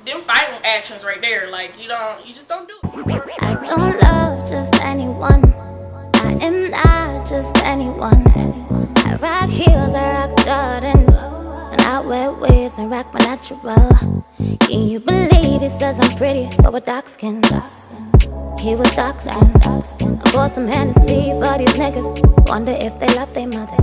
them fighting actions right there. Like, you just don't do it. I don't love just anyone. I am not just anyone. I rock heels, I rock Jordans, and I wear wigs and rock my natural. Can you believe he says I'm pretty for a dark skin? He was dark skin. I bought some Hennessy for these niggas. Wonder if they love their mother.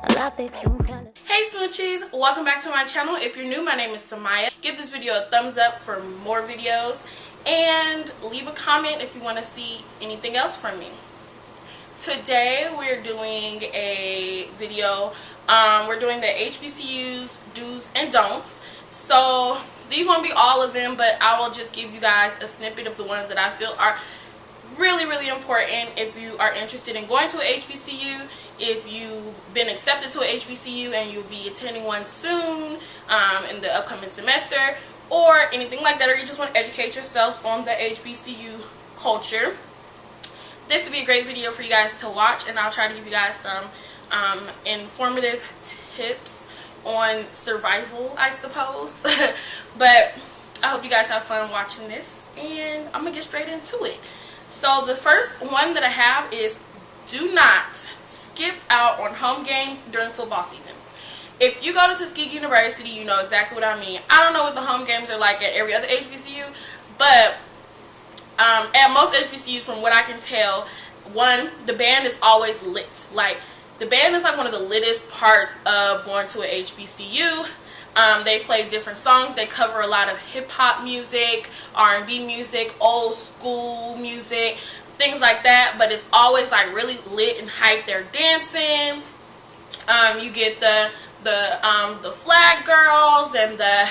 I love their skin color. Hey Smoochies, welcome back to my channel. If you're new, my name is Semyia. Give this video a thumbs up for more videos and leave a comment if you want to see anything else from me. Today we're doing a video. We're doing the HBCUs do's and don'ts. So these won't be all of them, but I will just give you guys a snippet of the ones that I feel are really important if you are interested in going to a HBCU, if you've been accepted to a HBCU and you'll be attending one soon in the upcoming semester, or anything like that, or you just want to educate yourselves on the HBCU culture. This would be a great video for you guys to watch, and I'll try to give you guys some informative tips on survival, I suppose. But I hope you guys have fun watching this, and I'm gonna get straight into it. So the first one that I have is do not skip out on home games during football season. If you go to Tuskegee University, you know exactly what I mean. I don't know what the home games are like at every other HBCU, but at most HBCUs, from what I can tell, one, the band is always lit. Like, the band is like one of the littest parts of going to a HBCU. They play different songs. They cover a lot of hip-hop music, R&B music, old school music, things like that. But it's always like really lit and hyped. They're dancing. You get the flag girls and the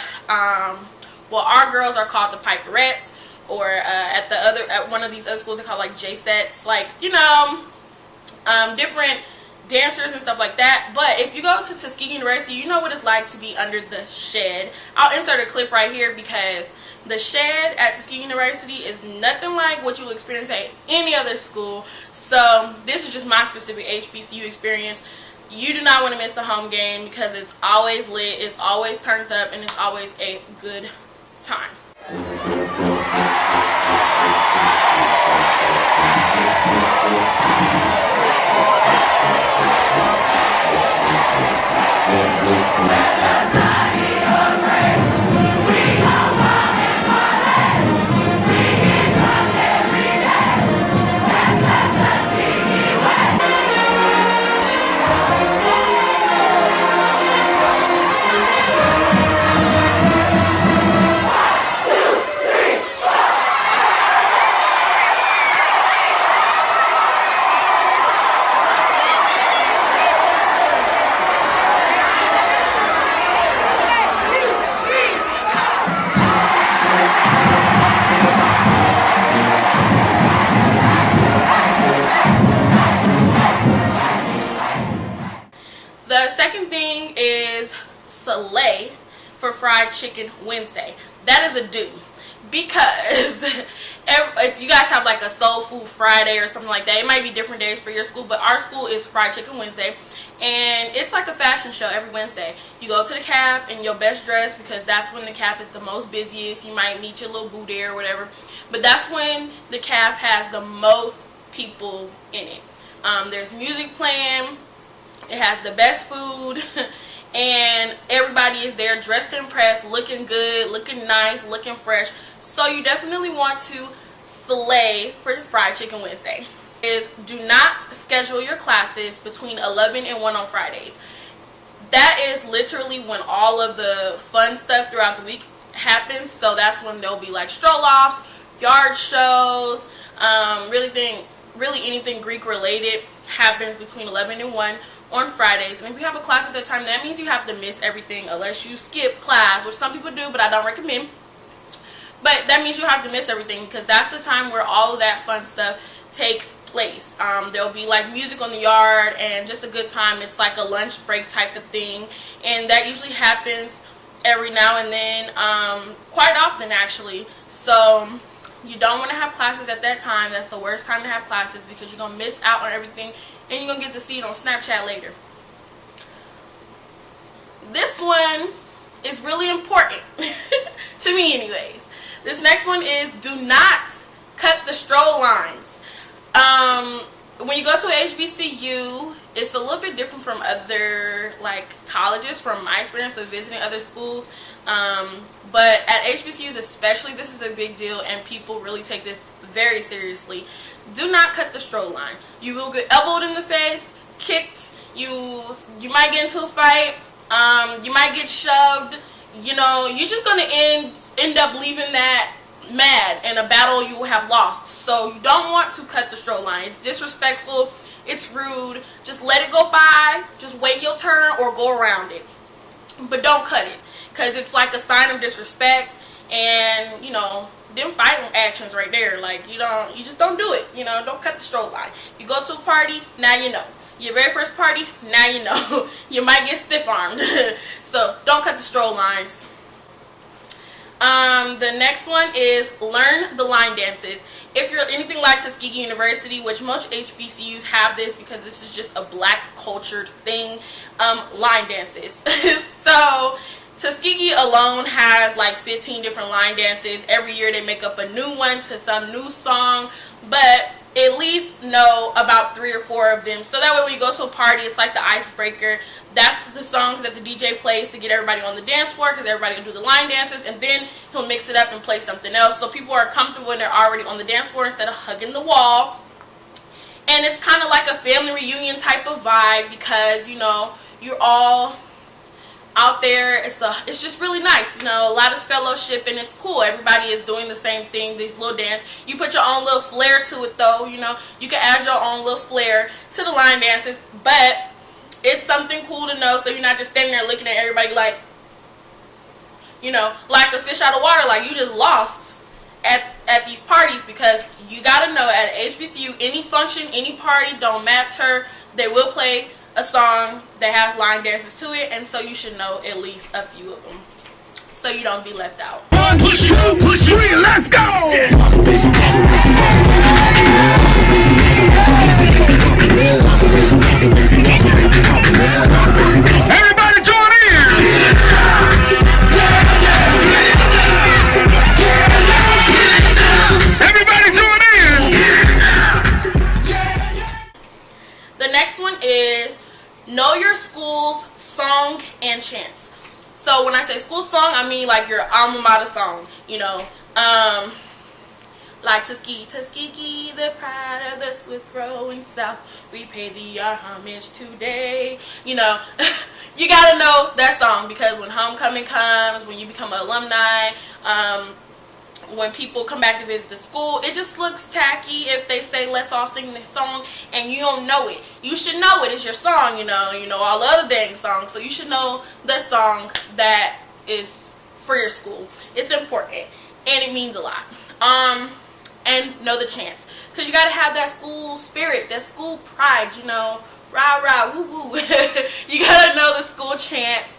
well, our girls are called the piperettes, or at one of these other schools they call like J-sets, like, you know, different dancers and stuff like that. But if you go to Tuskegee University, you know what it's like to be under the shed. I'll insert a clip right here, because the shed at Tuskegee University is nothing like what you will experience at any other school. So this is just my specific HBCU experience. You do not want to miss a home game, because it's always lit, it's always turned up, and it's always a good time. The second thing is Slay for Fried Chicken Wednesday. That is a do, because if you guys have like a Soul Food Friday or something like that, it might be different days for your school, but our school is Fried Chicken Wednesday, and it's like a fashion show every Wednesday. You go to the CAP in your best dress, because that's when the CAP is the most busiest. You might meet your little boo there or whatever, but that's when the CAP has the most people in it. There's music playing. It has the best food, and everybody is there dressed to impress, looking good, looking nice, looking fresh. So you definitely want to slay for Fried Chicken Wednesday. Do not schedule your classes between 11 and 1 on Fridays. That is literally when all of the fun stuff throughout the week happens. So that's when there'll be like stroll-offs, yard shows, really anything Greek related happens between 11 and 1 on Fridays. And if you have a class at that time, that means you have to miss everything unless you skip class, which some people do, but I don't recommend. But that means you have to miss everything, because that's the time where all of that fun stuff takes place. There'll be like music on the yard and just a good time. It's like a lunch break type of thing, and that usually happens every now and then, quite often actually. So you don't want to have classes at that time. That's the worst time to have classes, because you're going to miss out on everything, and you're going to get to see it on Snapchat later. This one is really important To me anyways. This next one is do not cut the stroll lines. When you go to a HBCU, it's a little bit different from other like colleges, from my experience of visiting other schools. But at HBCUs especially, this is a big deal, and people really take this very seriously. Do not cut the stroll line. You will get elbowed in the face, kicked. You might get into a fight. You might get shoved. You know, you're just gonna end up leaving that mad in a battle you have lost. So you don't want to cut the stroll line. It's disrespectful. It's rude. Just let it go by. Just wait your turn or go around it. But don't cut it, because it's like a sign of disrespect, and you know, them fighting actions right there. Like you just don't do it. You know, don't cut the stroll line. You go to a party, now you know. Your very first party, now you know. You might get stiff-armed. So don't cut the stroll lines. The next one is learn the line dances. If you're anything like Tuskegee University, which most HBCUs have this because this is just a black cultured thing, line dances. So Tuskegee alone has like 15 different line dances. Every year they make up a new one to some new song, but at least know about 3 or 4 of them, so that way when you go to a party, it's like the icebreaker. That's the songs that the DJ plays to get everybody on the dance floor, because everybody can do the line dances, and then he'll mix it up and play something else, so people are comfortable when they're already on the dance floor instead of hugging the wall. And it's kind of like a family reunion type of vibe, because you know, you're all out there. It's just really nice, you know, a lot of fellowship, and it's cool. Everybody is doing the same thing, these little dance. You put your own little flair to it though, you know, you can add your own little flair to the line dances, but it's something cool to know, so you're not just standing there looking at everybody like, you know, like a fish out of water, like you just lost at these parties. Because you gotta know, at HBCU, any function, any party, don't matter, they will play a song that has line dances to it, and so you should know at least a few of them, so you don't be left out. 1, push 2, push 3, let's go! Everybody join in! Everybody join in! The next one is know your school's song and chants. So when I say school song, I mean like your alma mater song, you know, like Tuskegee, the pride of the swift growing south, we pay thee our homage today. You know, you gotta know that song, because when homecoming comes, when you become an alumni, when people come back to visit the school, it just looks tacky if they say let's all sing this song and you don't know it. You should know it. It's your song, you know all the other dang songs, so you should know the song that is for your school. It's important and it means a lot. And know the chants, because you gotta have that school spirit, that school pride, you know, rah rah woo woo. You gotta know the school chants.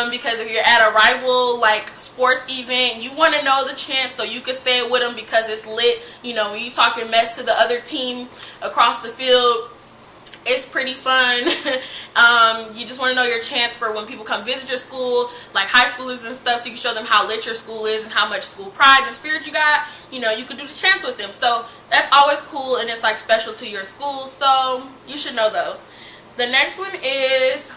Because if you're at a rival like sports event, you want to know the chants so you can say it with them, because it's lit. You know, when you talking mess to the other team across the field, it's pretty fun. You just want to know your chants for when people come visit your school, like high schoolers and stuff, so you can show them how lit your school is and how much school pride and spirit you got. You know, you could do the chants with them, so that's always cool, and it's like special to your school, so you should know those. The next one is,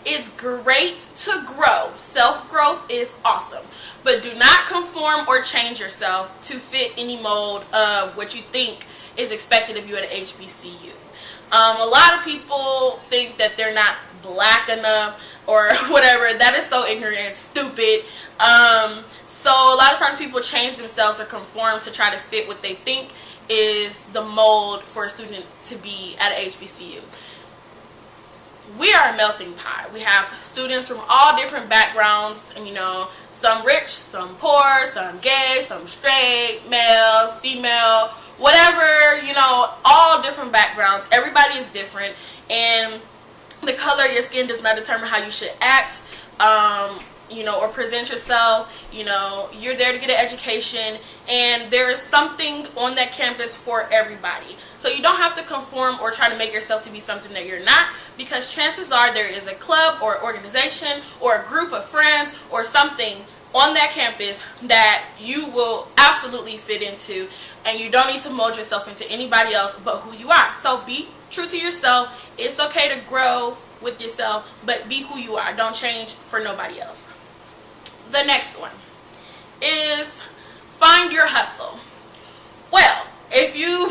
it's great to grow. Self-growth is awesome, but do not conform or change yourself to fit any mold of what you think is expected of you at an HBCU. A lot of people think that they're not black enough or whatever. That is so ignorant and stupid. So a lot of times people change themselves or conform to try to fit what they think is the mold for a student to be at a HBCU. We are a melting pot. We have students from all different backgrounds, and you know, some rich, some poor, some gay, some straight, male, female, whatever, you know, all different backgrounds. Everybody is different, and the color of your skin does not determine how you should act, you know, or present yourself. You know, you're there to get an education, and there is something on that campus for everybody. So you don't have to conform or try to make yourself to be something that you're not, because chances are there is a club or organization or a group of friends or something on that campus that you will absolutely fit into, and you don't need to mold yourself into anybody else but who you are. So be true to yourself. It's okay to grow with yourself, but be who you are. Don't change for nobody else. The next one is find your hustle. Well, if you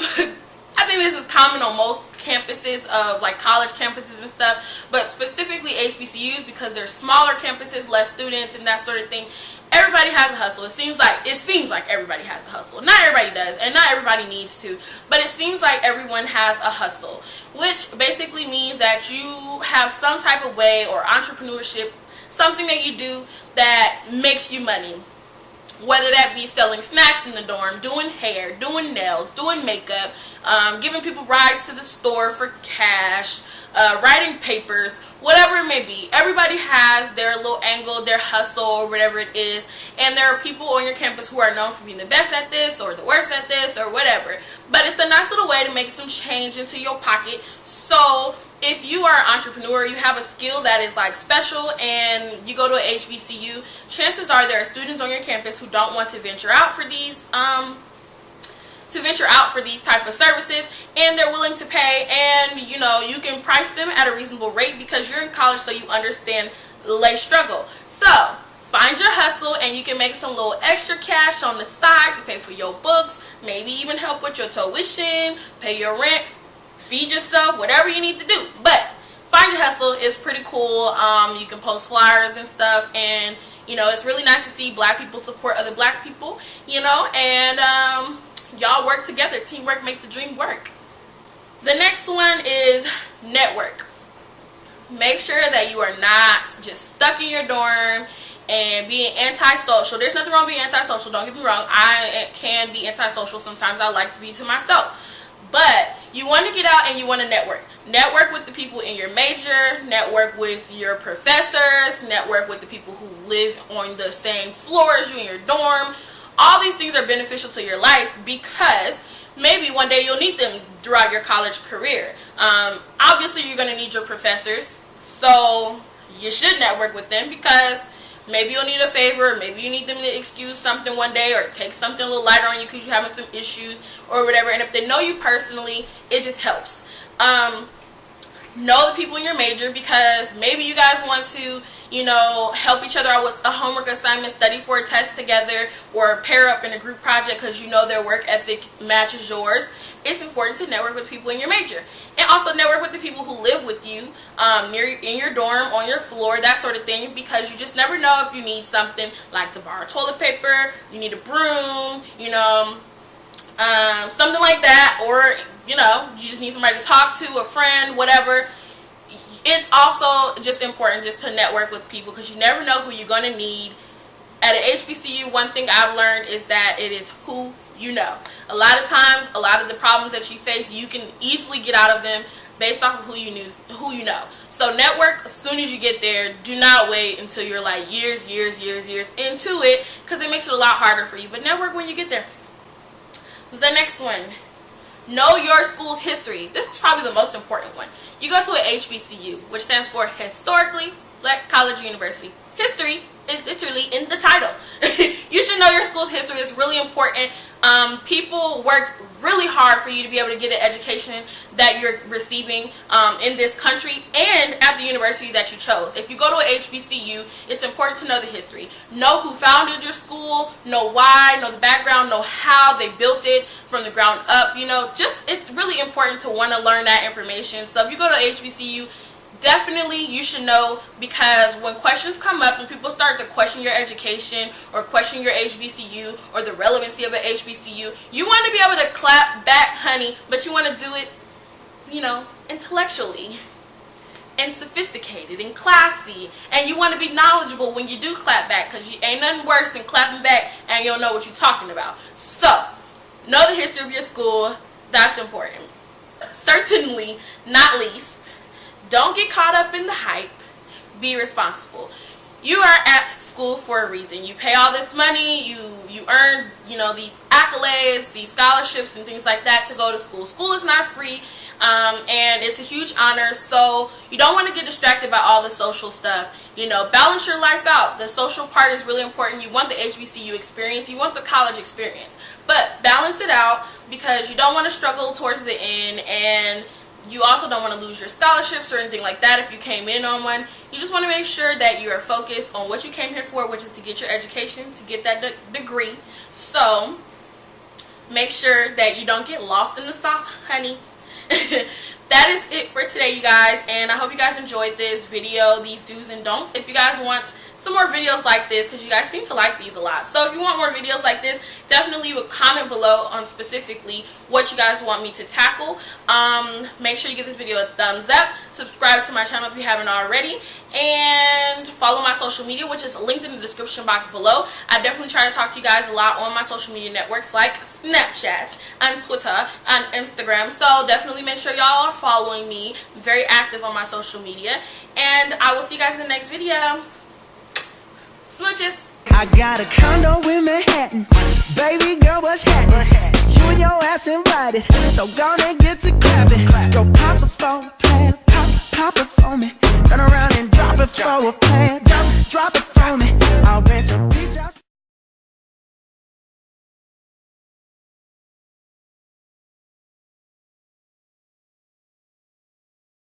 I think this is common on most campuses of like college campuses and stuff, but specifically HBCUs, because they're smaller campuses, less students and that sort of thing. Everybody has a hustle. It seems like everybody has a hustle. Not everybody does, and not everybody needs to, but it seems like everyone has a hustle, which basically means that you have some type of way or entrepreneurship, something that you do that makes you money. Whether that be selling snacks in the dorm, doing hair, doing nails, doing makeup, giving people rides to the store for cash, writing papers, whatever it may be. Everybody has their little angle, their hustle, or whatever it is. And there are people on your campus who are known for being the best at this or the worst at this or whatever. But it's a nice little way to make some change into your pocket. So if you are an entrepreneur, you have a skill that is like special, and you go to a HBCU, chances are there are students on your campus who don't want to venture out for these type of services, and they're willing to pay, and you know, you can price them at a reasonable rate because you're in college, so you understand the struggle. So find your hustle, and you can make some little extra cash on the side to pay for your books, maybe even help with your tuition, pay your rent, feed yourself, whatever you need to do. But find your hustle is pretty cool. You can post flyers and stuff, and you know, it's really nice to see black people support other black people, you know, and y'all work together. Teamwork make the dream work. The next one is network. Make sure that you are not just stuck in your dorm and being antisocial. There's nothing wrong with being antisocial, don't get me wrong. I can be antisocial sometimes. I like to be to myself. But you want to get out and you want to network. Network with the people in your major, network with your professors, network with the people who live on the same floor as you in your dorm. All these things are beneficial to your life because maybe one day you'll need them throughout your college career. Obviously, you're going to need your professors, so you should network with them because maybe you'll need a favor, maybe you need them to excuse something one day or take something a little lighter on you because you're having some issues or whatever. And if they know you personally, it just helps. Know the people in your major because maybe you guys want to, you know, help each other out with a homework assignment, study for a test together, or pair up in a group project because you know their work ethic matches yours. It's important to network with people in your major. And also network with the people who live with you in your dorm, on your floor, that sort of thing, because you just never know if you need something like to borrow toilet paper, you need a broom, you know, something like that, or you know, you just need somebody to talk to, a friend, whatever. It's also just important just to network with people because you never know who you're going to need. At an HBCU, one thing I've learned is that it is who you know. A lot of times, a lot of the problems that you face, you can easily get out of them based off of who you know. So network as soon as you get there. Do not wait until you're like years into it because it makes it a lot harder for you. But network when you get there. The next one. Know your school's history. This is probably the most important one. You go to an HBCU, which stands for Historically Black College or University. History is literally in the title. You should know your school's history. It's really important. People worked really hard for you to be able to get an education that you're receiving in this country and at the university that you chose. If you go to a HBCU, it's important to know the history. Know who founded your school, know why, know the background, know how they built it from the ground up. You know, just it's really important to want to learn that information. So if you go to HBCU, definitely you should know, because when questions come up and people start to question your education or question your HBCU or the relevancy of an HBCU, you want to be able to clap back, honey, but you want to do it, you know, intellectually and sophisticated and classy, and you want to be knowledgeable when you do clap back, because ain't nothing worse than clapping back and you don't know what you're talking about. So know the history of your school. That's important. Certainly not least, don't get caught up in the hype. Be responsible. you are at school for a reason. You pay all this money, you earn, you know, these accolades, these scholarships and things like that to go to school. School is not free, and it's a huge honor, so you don't want to get distracted by all the social stuff. You know, balance your life out. The social part is really important. You want the HBCU experience, you want the college experience, but balance it out because you don't want to struggle towards the end, and you also don't want to lose your scholarships or anything like that if you came in on one. You just want to make sure that you are focused on what you came here for, which is to get your education, to get that degree. So make sure that you don't get lost in the sauce, honey. That is it for today, you guys, and I hope you guys enjoyed this video, these do's and don'ts. If you guys want some more videos like this, because you guys seem to like these a lot, so if you want more videos like this, definitely leave a comment below on specifically what you guys want me to tackle. Make sure you give this video a thumbs up, subscribe to my channel if you haven't already, and follow my social media, which is linked in the description box below. I definitely try to talk to you guys a lot on my social media networks like Snapchat and Twitter and Instagram, so definitely make sure y'all are following me. I'm very active on my social media, and I will see you guys in the next video. Smooches. I got a condo in Manhattan. Baby girl, what's happening? You and your ass invited, so gonna get to clapping. Go pop it for a plan, pop it for me. Turn around and drop it for a plan.